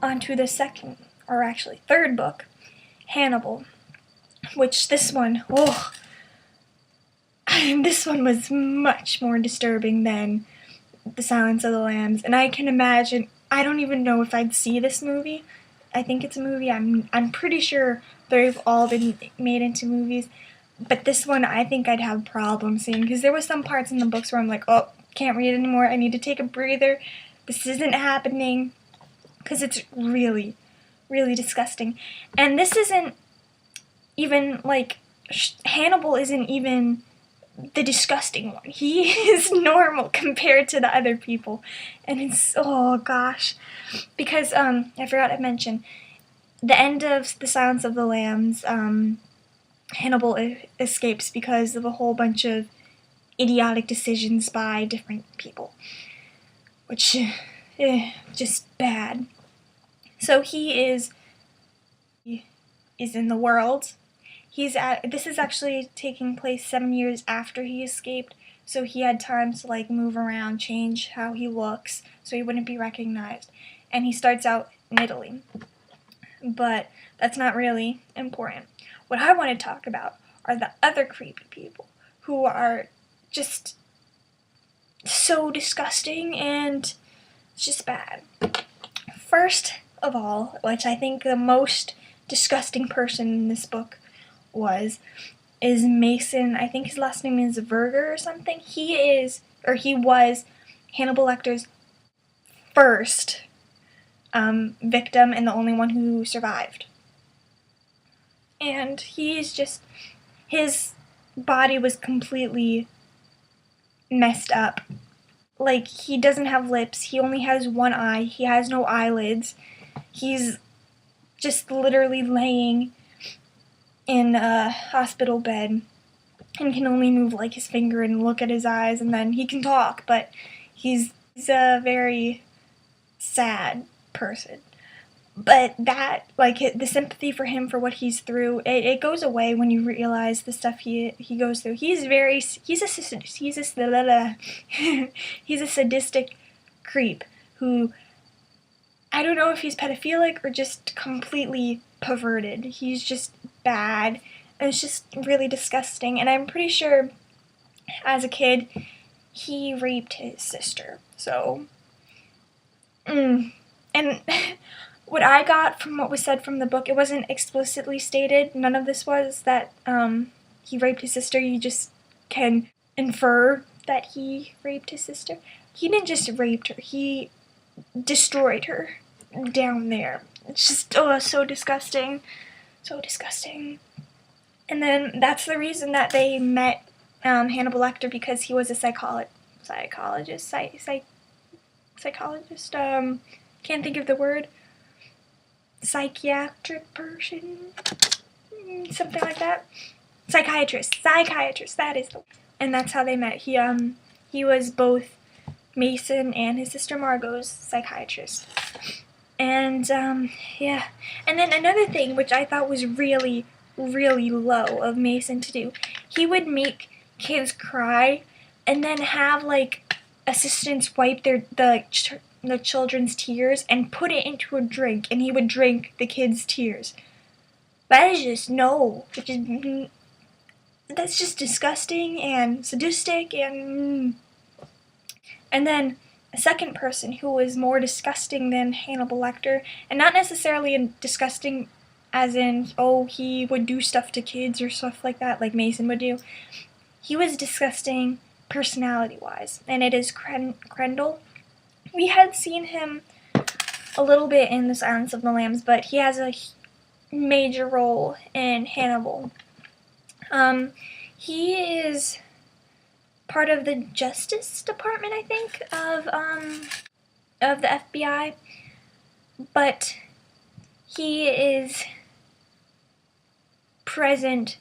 onto the second, or actually third book, Hannibal, which this one, this one was much more disturbing than The Silence of the Lambs, and I can imagine, I don't even know if I'd see this movie. I think it's a movie. I'm pretty sure they've all been made into movies, but this one I think I'd have problems seeing, because there were some parts in the books where I'm like, oh, can't read anymore, I need to take a breather, this isn't happening, because it's really, really disgusting. And this isn't even, like, Hannibal isn't even the disgusting one. He is normal compared to the other people. And it's, oh gosh. Because, I forgot to mention, the end of The Silence of the Lambs, Hannibal escapes because of a whole bunch of idiotic decisions by different people. Which, just bad. So he is in the world. This is actually taking place 7 years after he escaped, so he had time to like move around, change how he looks, so he wouldn't be recognized. And he starts out in Italy. But that's not really important. What I want to talk about are the other creepy people who are just so disgusting and just bad. First of all, which I think the most disgusting person in this book is Mason. I think his last name is Verger or something. He was Hannibal Lecter's first victim and the only one who survived. And his body was completely messed up. Like, he doesn't have lips, he only has one eye, he has no eyelids, he's just literally laying in a hospital bed and can only move like his finger and look at his eyes, and then he can talk, but he's a very sad person. But that, like, the sympathy for him for what he's through, it goes away when you realize the stuff he goes through. He's a sadistic creep who, I don't know if he's pedophilic or just completely perverted. He's just bad, and it's just really disgusting. And I'm pretty sure as a kid he raped his sister. So, and what I got from what was said from the book, it wasn't explicitly stated, none of this was, that he raped his sister. You just can infer that he raped his sister. He didn't just rape her, he destroyed her down there. It's just, so disgusting. So disgusting. And then that's the reason that they met Hannibal Lecter, because he was a psychologist, can't think of the word, psychiatric person, something like that, psychiatrist, that is the word. And that's how they met. He was both Mason and his sister Margot's psychiatrist. And, yeah. And then another thing, which I thought was really, really low of Mason to do, he would make kids cry and then have, like, assistants wipe the children's tears and put it into a drink, and he would drink the kids' tears. That is just, no. That's just disgusting and sadistic and then a second person who was more disgusting than Hannibal Lecter, and not necessarily disgusting as in, oh, he would do stuff to kids or stuff like that, like Mason would do. He was disgusting personality-wise, and it is Cannibal. We had seen him a little bit in The Silence of the Lambs, but he has a major role in Hannibal. He is part of the Justice Department, I think, of the FBI, but he is present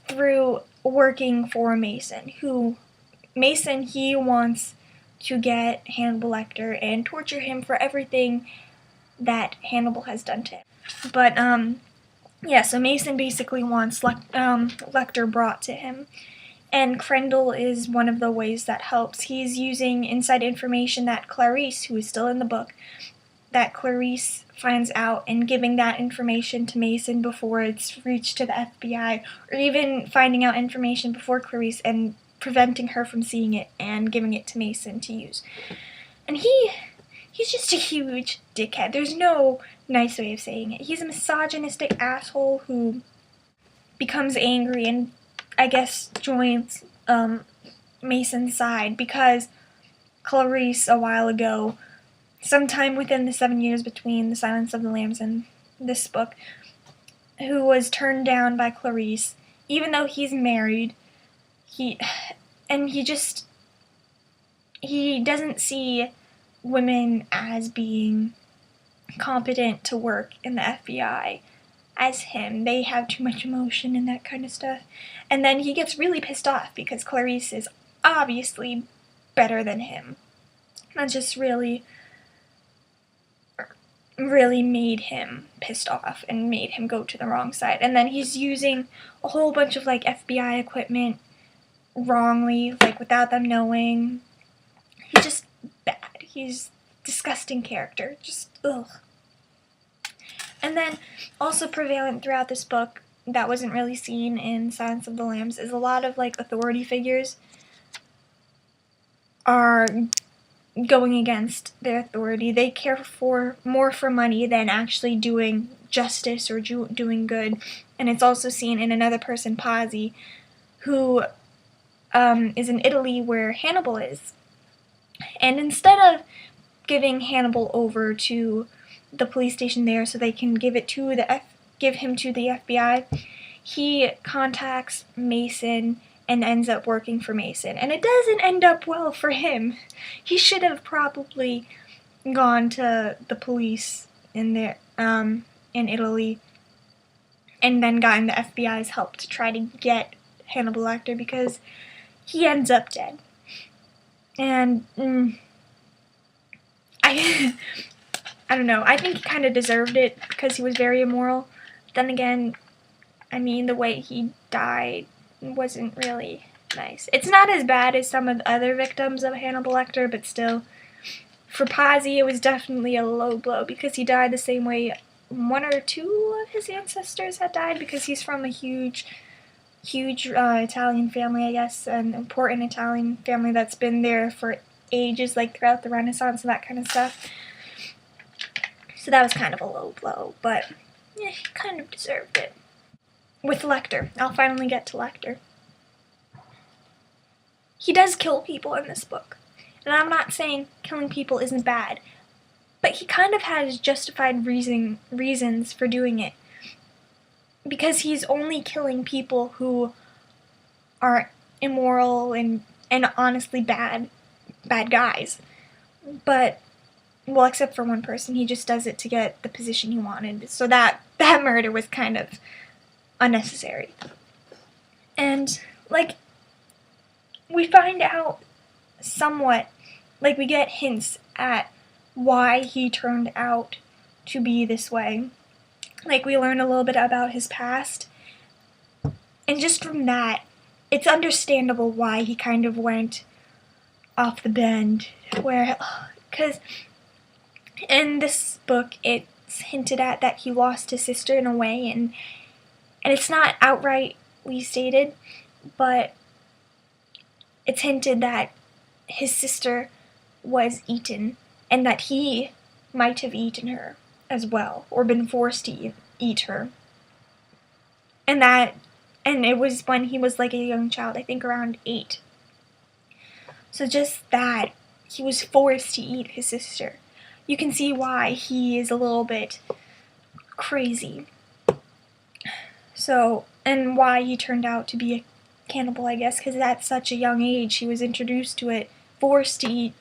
through working for Mason, he wants to get Hannibal Lecter and torture him for everything that Hannibal has done to him. But, yeah, so Mason basically wants Lecter brought to him. And Cannibal is one of the ways that helps. He's using inside information that Clarice, who is still in the book, that Clarice finds out and giving that information to Mason before it's reached to the FBI, or even finding out information before Clarice and preventing her from seeing it and giving it to Mason to use. And he's just a huge dickhead. There's no nice way of saying it. He's a misogynistic asshole who becomes angry and I guess joins Mason's side because Clarice a while ago, sometime within the 7 years between The Silence of the Lambs and this book, who was turned down by Clarice, even though he's married, he doesn't see women as being competent to work in the FBI as him. They have too much emotion and that kind of stuff. And then he gets really pissed off because Clarice is obviously better than him. That just really made him pissed off and made him go to the wrong side. And then he's using a whole bunch of like FBI equipment wrongly, like without them knowing. He's just bad. He's a disgusting character. Just ugh. And then also prevalent throughout this book that wasn't really seen in Silence of the Lambs is a lot of like authority figures are going against their authority. They care more for money than actually doing justice or doing good. And it's also seen in another person, Pazzi, who is in Italy where Hannibal is. And instead of giving Hannibal over to the police station there so they can give him to the FBI, he contacts Mason and ends up working for Mason. And it doesn't end up well for him. He should have probably gone to the police in Italy and then gotten the FBI's help to try to get Hannibal Lecter because he ends up dead. And I don't know. I think he kind of deserved it because he was very immoral. Then again, I mean, the way he died wasn't really nice. It's not as bad as some of the other victims of Hannibal Lecter, but still, for Pazzi, it was definitely a low blow because he died the same way one or two of his ancestors had died because he's from a huge Italian family, I guess, an important Italian family that's been there for ages, like throughout the Renaissance and that kind of stuff. So that was kind of a low blow, but yeah, he kind of deserved it. With Lecter, I'll finally get to Lecter. He does kill people in this book. And I'm not saying killing people isn't bad, but he kind of has justified reasons for doing it. Because he's only killing people who are immoral and honestly bad guys. But, well, except for one person, he just does it to get the position he wanted. So that murder was kind of unnecessary. And, like, we find out somewhat, like, we get hints at why he turned out to be this way. Like, we learn a little bit about his past. And just from that, it's understandable why he kind of went off the bend. Because in this book, it's hinted at that he lost his sister in a way, and it's not outrightly stated, but it's hinted that his sister was eaten, and that he might have eaten her as well, or been forced to eat her. And it was when he was like a young child, I think around 8. So just that, he was forced to eat his sister. You can see why he is a little bit crazy. So, and why he turned out to be a cannibal, I guess, because at such a young age he was introduced to it, forced to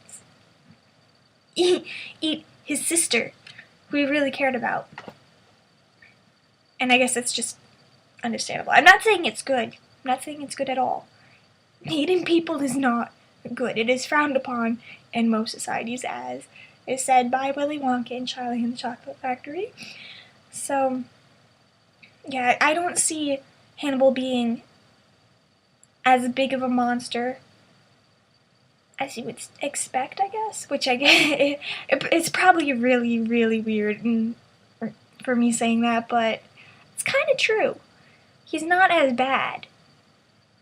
eat his sister, who he really cared about. And I guess it's just understandable. I'm not saying it's good. I'm not saying it's good at all. Eating people is not good. It is frowned upon in most societies, as is said by Willy Wonka and Charlie and the Chocolate Factory. So, yeah, I don't see Hannibal being as big of a monster as you would expect, I guess. Which I guess it's probably really, really weird for me saying that, but it's kind of true. He's not as bad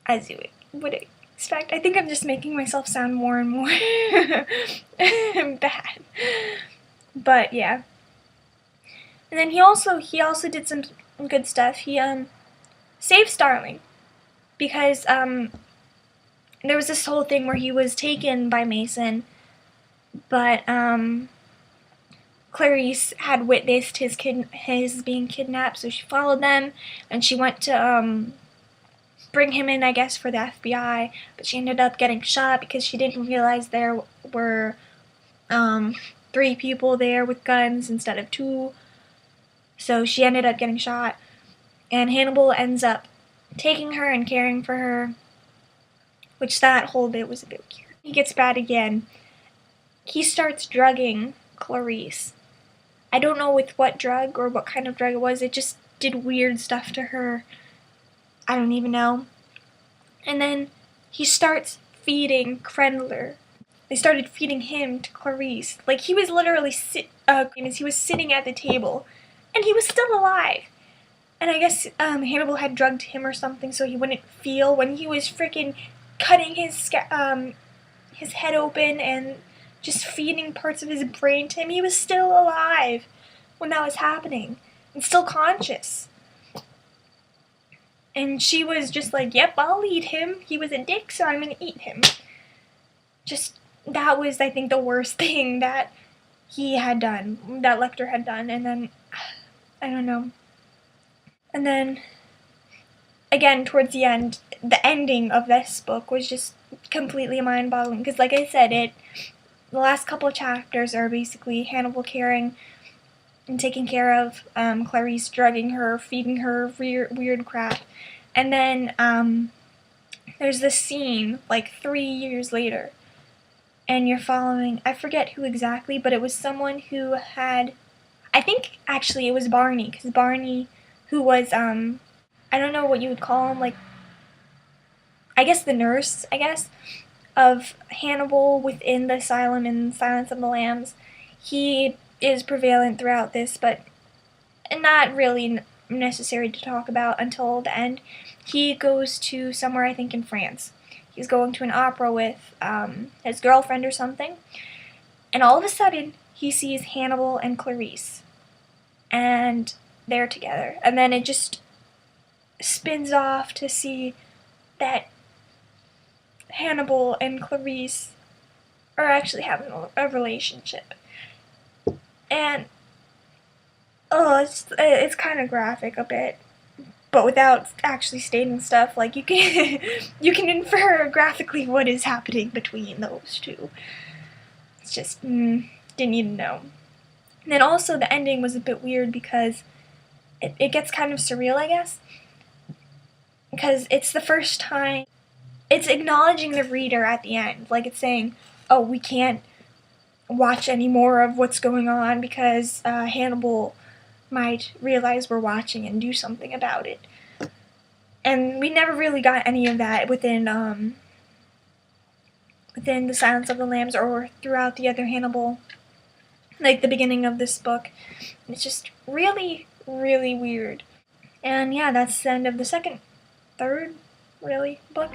as you would expect. I think I'm just making myself sound more and more bad. But yeah. And then he also did some good stuff. He saved Starling because there was this whole thing where he was taken by Mason, but Clarice had witnessed his being kidnapped, so she followed them, and she went to bring him in, I guess, for the FBI, but she ended up getting shot because she didn't realize there were 3 people there with guns instead of 2, so she ended up getting shot, and Hannibal ends up taking her and caring for her, which that whole bit was a bit weird. He gets bad again. He starts drugging Clarice. I don't know with what drug or what kind of drug it was. It just did weird stuff to her. I don't even know. And then he starts feeding Krendler. They started feeding him to Clarice. Like, he was literally he was sitting at the table, and he was still alive. And I guess Hannibal had drugged him or something so he wouldn't feel when he was freaking cutting his head open and just feeding parts of his brain to him. He was still alive when that was happening and still conscious. And she was just like, yep, I'll eat him. He was a dick, so I'm going to eat him. Just, that was, I think, the worst thing that he had done, that Lecter had done. And then, I don't know. And then, again, towards the end, the ending of this book was just completely mind-boggling. Because, like I said, the last couple of chapters are basically Hannibal caring and taking care of Clarice, drugging her, feeding her weird crap. And then there's this scene, like 3 years later, and you're following, I forget who exactly, but it was someone who had, I think actually it was Barney, because Barney, who was, I don't know what you would call him, like, I guess the nurse, of Hannibal within the asylum in Silence of the Lambs. He is prevalent throughout this, but not really necessary to talk about until the end. He goes to somewhere, I think, in France. He's going to an opera with his girlfriend or something, and all of a sudden, he sees Hannibal and Clarice, and they're together. And then it just spins off to see that Hannibal and Clarice are actually having a relationship. And it's kind of graphic a bit, but without actually stating stuff. Like, you can infer graphically what is happening between those two. It's just didn't even know. And then also the ending was a bit weird because it gets kind of surreal, I guess, because it's the first time. It's acknowledging the reader at the end. Like, it's saying, oh, we can't watch any more of what's going on because Hannibal might realize we're watching and do something about it. And we never really got any of that within The Silence of the Lambs or throughout the other Hannibal, like the beginning of this book. It's just really, really weird. And yeah, that's the end of the third, really, book.